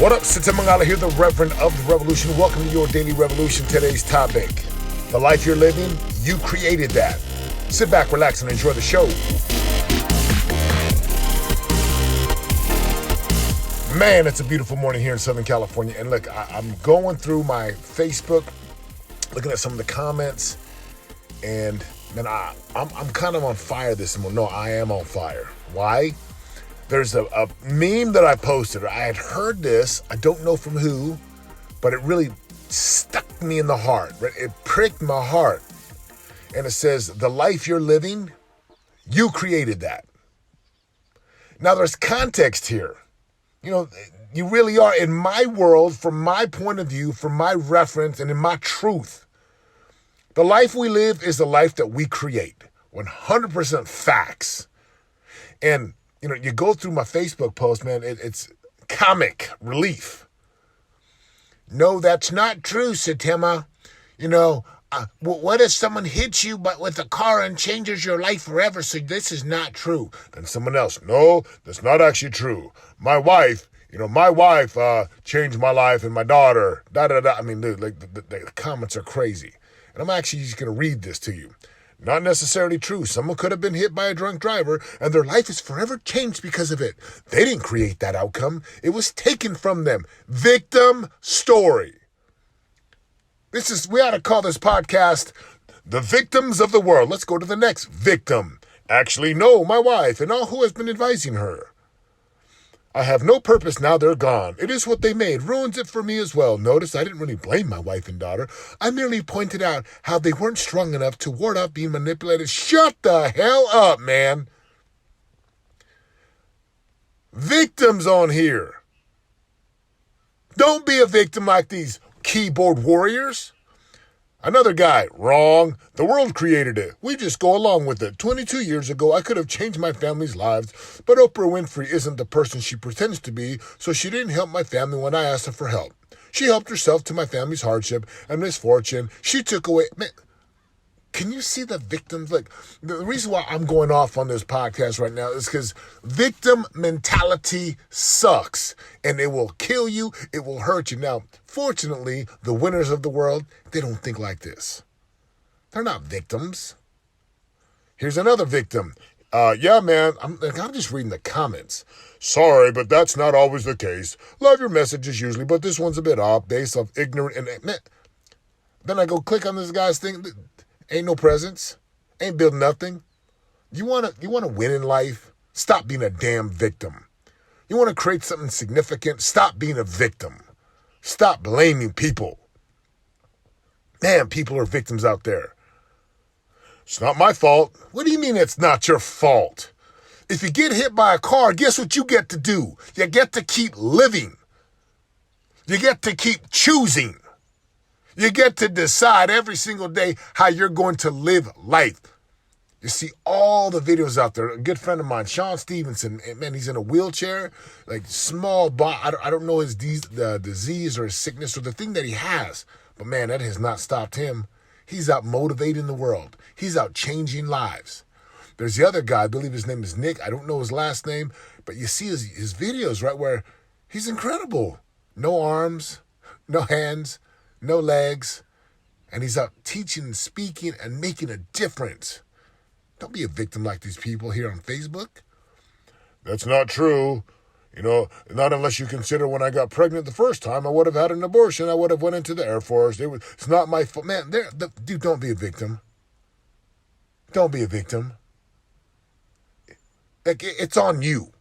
What up, Sita Mangala here, the Reverend of the Revolution. Welcome to your Daily Revolution. Today's topic, the life you're living, you created that. Sit back, relax, and enjoy the show. Man, it's a beautiful morning here in Southern California. And look, I'm going through my Facebook, looking at some of the comments, and man, I'm kind of on fire this morning. No, I am on fire. Why? There's a meme that I posted. I had heard this, I don't know from who, but it really stuck me in the heart. It pricked my heart. And it says, the life you're living, you created that. Now there's context here. You know, you really are. In my world, from my point of view, from my reference, and in my truth, the life we live is the life that we create. 100% facts. And you know, you go through my Facebook post, man, it's comic relief. No, that's not true, Satima. You know, what if someone hits you but with a car and changes your life forever? So this is not true. Then someone else, no, that's not actually true. My wife changed my life, and my daughter, da-da-da. I mean, dude, like the comments are crazy. And I'm actually just going to read this to you. Not necessarily true. Someone could have been hit by a drunk driver and their life is forever changed because of it. They didn't create that outcome. It was taken from them. Victim story. We ought to call this podcast The Victims of the World. Let's go to the next victim. Actually, no, my wife and all who has been advising her. I have no purpose now they're gone. It is what they made. Ruins it for me as well. Notice I didn't really blame my wife and daughter. I merely pointed out how they weren't strong enough to ward off being manipulated. Shut the hell up, man. Victims on here. Don't be a victim like these keyboard warriors. Another guy, wrong. The world created it. We just go along with it. 22 years ago, I could have changed my family's lives, but Oprah Winfrey isn't the person she pretends to be, so she didn't help my family when I asked her for help. She helped herself to my family's hardship and misfortune. She took away... Man, can you see the victims? Like, the reason why I'm going off on this podcast right now is because victim mentality sucks, and it will kill you. It will hurt you. Now, fortunately, the winners of the world, they don't think like this. They're not victims. Here's another victim. Yeah, man, I'm just reading the comments. Sorry, but that's not always the case. Love your messages usually, but this one's a bit off based off ignorant and... Man, then I go click on this guy's thing. Ain't no presence. Ain't built nothing. You wanna win in life? Stop being a damn victim. You wanna create something significant? Stop being a victim. Stop blaming people. Man, people are victims out there. It's not my fault. What do you mean it's not your fault? If you get hit by a car, guess what you get to do? You get to keep living. You get to keep choosing. You get to decide every single day how you're going to live life. You see all the videos out there. A good friend of mine, Sean Stevenson, man, he's in a wheelchair, like small body. I don't know the disease or his sickness or the thing that he has. But man, that has not stopped him. He's out motivating the world. He's out changing lives. There's the other guy, I believe his name is Nick. I don't know his last name, but you see his videos, right, where he's incredible. No arms, no hands, no legs, and he's out teaching and speaking and making a difference. Don't be a victim like these people here on Facebook. That's not true. You know, not unless you consider when I got pregnant the first time, I would have had an abortion. I would have went into the Air Force. It's not my fault. Man, dude, don't be a victim. Don't be a victim. Like, it's on you.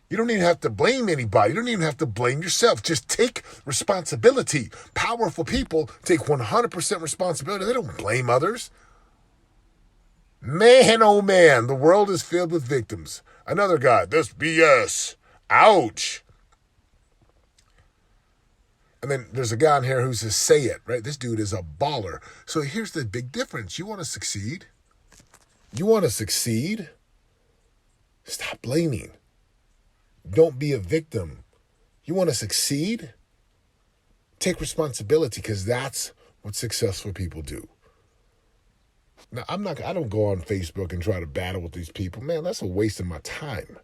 You don't even have to blame anybody. You don't even have to blame yourself. Just take responsibility. Powerful people take 100% responsibility. They don't blame others. Man, oh man, the world is filled with victims. Another guy, this BS. Ouch. And then there's a guy in here who says, say it, right? This dude is a baller. So here's the big difference. You want to succeed? You want to succeed? Stop blaming. Don't be a victim. You want to succeed? Take responsibility, because that's what successful people do. Now, I don't go on Facebook and try to battle with these people. Man, that's a waste of my time.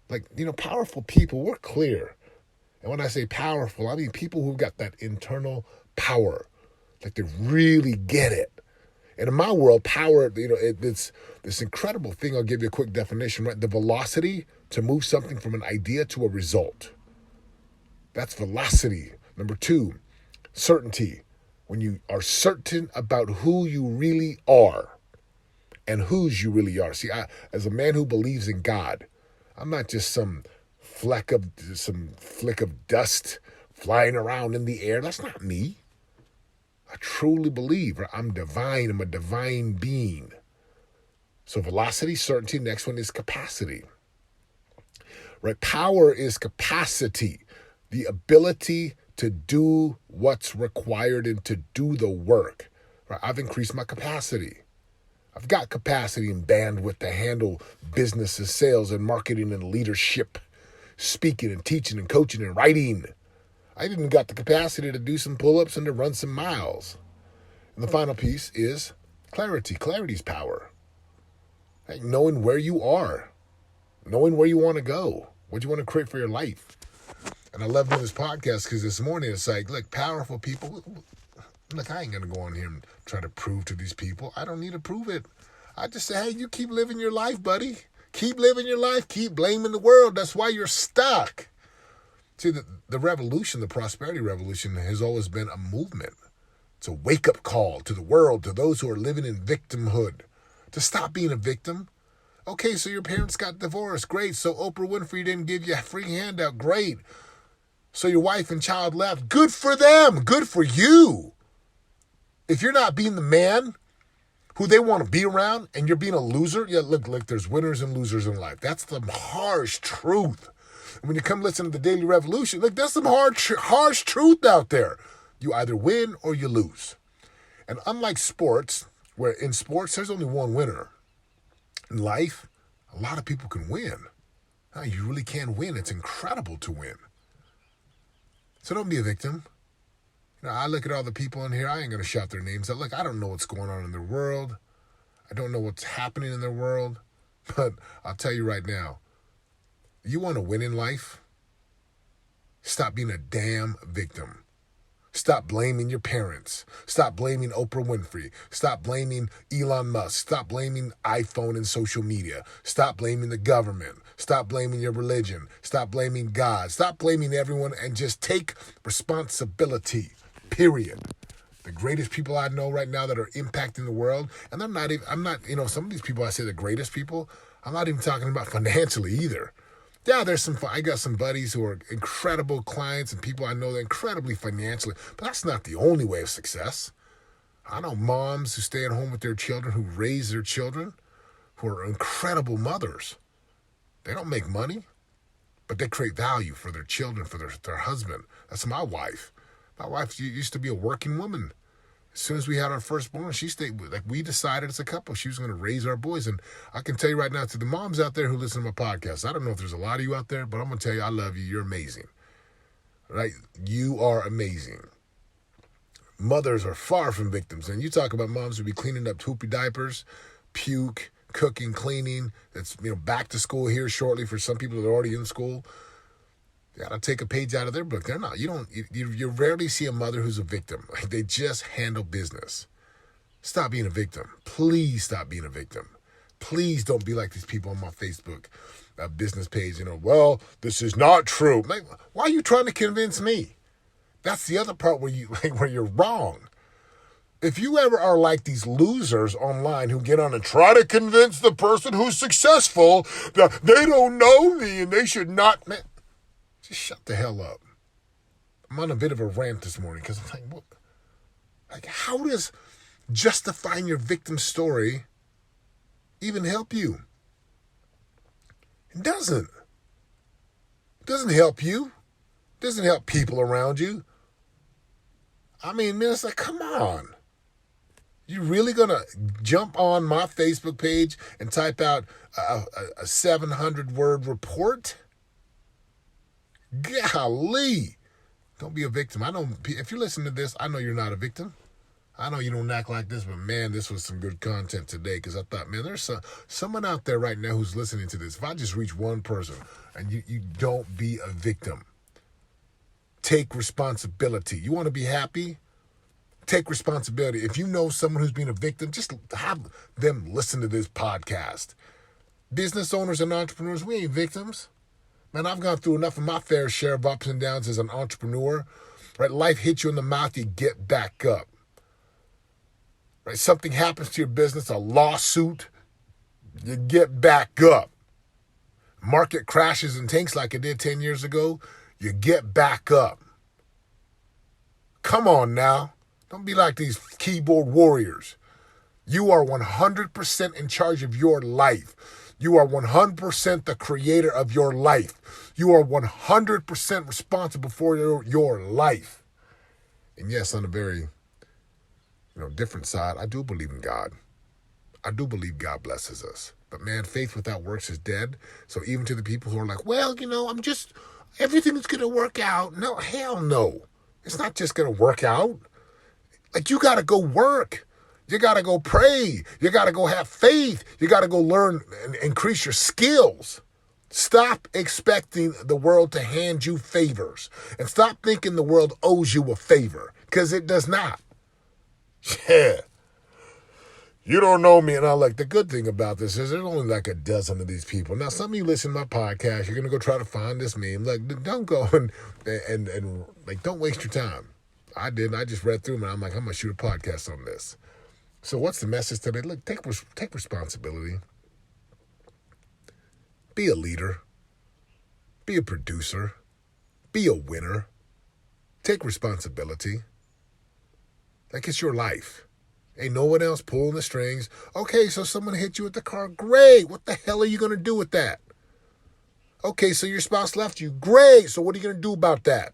Like, powerful people, we're clear. And when I say powerful, I mean people who've got that internal power, like they really get it. And in my world, power, it's this incredible thing. I'll give you a quick definition, right? The velocity to move something from an idea to a result. That's velocity. Number 2, certainty. When you are certain about who you really are and whose you really are. See, as a man who believes in God, I'm not just some flick of dust flying around in the air. That's not me. I truly believe I'm divine. I'm a divine being. So velocity, certainty. Next one is capacity. Right? Power is capacity, the ability to do what's required and to do the work. Right? I've increased my capacity. I've got capacity and bandwidth to handle businesses, sales, and marketing and leadership, speaking and teaching and coaching and writing. I even got the capacity to do some pull-ups and to run some miles. And the final piece is clarity. Clarity is power. Like knowing where you are, knowing where you want to go, what you want to create for your life. And I love doing this podcast because this morning it's like, look, powerful people. Look, I ain't going to go on here and try to prove to these people. I don't need to prove it. I just say, hey, you keep living your life, buddy. Keep living your life. Keep blaming the world. That's why you're stuck. See, the revolution, the prosperity revolution, has always been a movement. It's a wake-up call to the world, to those who are living in victimhood, to stop being a victim. Okay, so your parents got divorced. Great. So Oprah Winfrey didn't give you a free handout. Great. So your wife and child left. Good for them. Good for you. If you're not being the man who they want to be around and you're being a loser, yeah, look, there's winners and losers in life. That's the harsh truth. And when you come listen to the Daily Revolution, look, there's some harsh truth out there. You either win or you lose. And unlike sports, where in sports there's only one winner, in life, a lot of people can win. Now, you really can win. It's incredible to win. So don't be a victim. I look at all the people in here. I ain't going to shout their names out. Look, I don't know what's going on in their world. I don't know what's happening in their world. But I'll tell you right now, you want to win in life? Stop being a damn victim. Stop blaming your parents. Stop blaming Oprah Winfrey. Stop blaming Elon Musk. Stop blaming iPhone and social media. Stop blaming the government. Stop blaming your religion. Stop blaming God. Stop blaming everyone and just take responsibility. Period. The greatest people I know right now that are impacting the world, and I'm not, some of these people I say the greatest people, I'm not even talking about financially either. Yeah, I got some buddies who are incredible clients and people I know that are incredibly financially, but that's not the only way of success. I know moms who stay at home with their children, who raise their children, who are incredible mothers. They don't make money, but they create value for their children, for their husband. That's my wife. My wife used to be a working woman. As soon as we had our firstborn, she stayed, we decided as a couple, she was going to raise our boys. And I can tell you right now, to the moms out there who listen to my podcast, I don't know if there's a lot of you out there, but I'm going to tell you, I love you. You're amazing. Right? You are amazing. Mothers are far from victims. And you talk about moms who be cleaning up poopy diapers, puke, cooking, cleaning. That's, back to school here shortly for some people that are already in school. You gotta take a page out of their book. They're not. You rarely see a mother who's a victim. They just handle business. Stop being a victim. Please stop being a victim. Please don't be like these people on my Facebook business page. Well, this is not true. Like, why are you trying to convince me? That's the other part where you're wrong. If you ever are like these losers online who get on and try to convince the person who's successful that they don't know me and they should not, man, just shut the hell up. I'm on a bit of a rant this morning because I'm like, what? Like, how does justifying your victim story even help you? It doesn't. It doesn't help you. It doesn't help people around you. I mean, man, it's like, come on. You really going to jump on my Facebook page and type out a 700-word report? Golly. Don't be a victim. If you listen to this, I know you're not a victim. I know you don't act like this, but man, this was some good content today because I thought, man, there's someone out there right now who's listening to this. If I just reach one person and you don't be a victim. Take responsibility. You want to be happy? Take responsibility. If you know someone who's been a victim, just have them listen to this podcast. Business owners and entrepreneurs, we ain't victims. Man, I've gone through enough of my fair share of ups and downs as an entrepreneur. Right? Life hits you in the mouth, you get back up. Right? Something happens to your business, a lawsuit, you get back up. Market crashes and tanks like it did 10 years ago, you get back up. Come on now. Don't be like these keyboard warriors. You are 100% in charge of your life. You are 100% the creator of your life. You are 100% responsible for your life. And yes, on a very different side, I do believe in God. I do believe God blesses us. But man, faith without works is dead. So even to the people who are like, well, everything's going to work out. No, hell no. It's not just going to work out. Like, you got to go work. You got to go pray. You got to go have faith. You got to go learn and increase your skills. Stop expecting the world to hand you favors. And stop thinking the world owes you a favor, because it does not. Yeah. You don't know me. And the good thing about this is there's only like a dozen of these people. Now, some of you listen to my podcast, you're going to go try to find this meme. Don't go and don't waste your time. I didn't. I just read through them, and I'm like, I'm going to shoot a podcast on this. So what's the message today? Look, take responsibility. Be a leader. Be a producer. Be a winner. Take responsibility. Like, it's your life. Ain't no one else pulling the strings. Okay, so someone hit you with the car. Great. What the hell are you going to do with that? Okay, so your spouse left you. Great. So what are you going to do about that?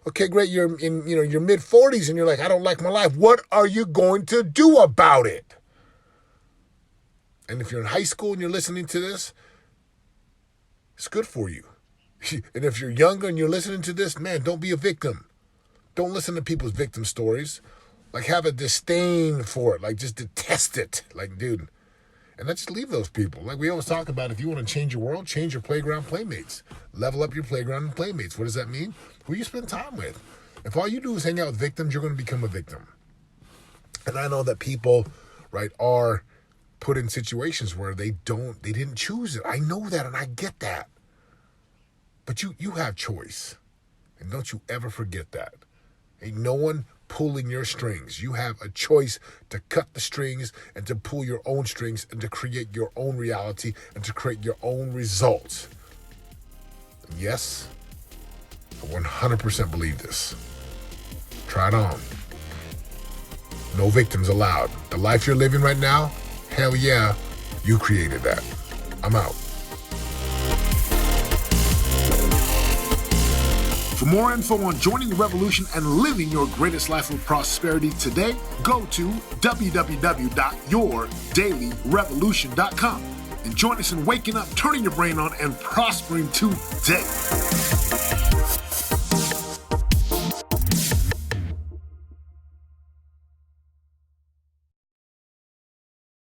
Okay, great. You're in your mid-40s and you're like, I don't like my life. What are you going to do about it? And if you're in high school and you're listening to this, it's good for you. And if you're younger and you're listening to this, man, don't be a victim. Don't listen to people's victim stories. Have a disdain for it. Just detest it. Dude. And let's just leave those people. We always talk about, if you want to change your world, change your playground playmates. Level up your playground and playmates. What does that mean? Who you spend time with. If all you do is hang out with victims, you're going to become a victim. And I know that people, are put in situations where they didn't choose it. I know that, and I get that. But you have choice. And don't you ever forget that. Ain't no one pulling your strings. You have a choice to cut the strings and to pull your own strings and to create your own reality and to create your own results. And yes, I 100% believe this. Try it on. No victims allowed. The life you're living right now, hell yeah, you created that. I'm out. For more info on joining the revolution and living your greatest life of prosperity today, go to www.yourdailyrevolution.com and join us in waking up, turning your brain on, and prospering today.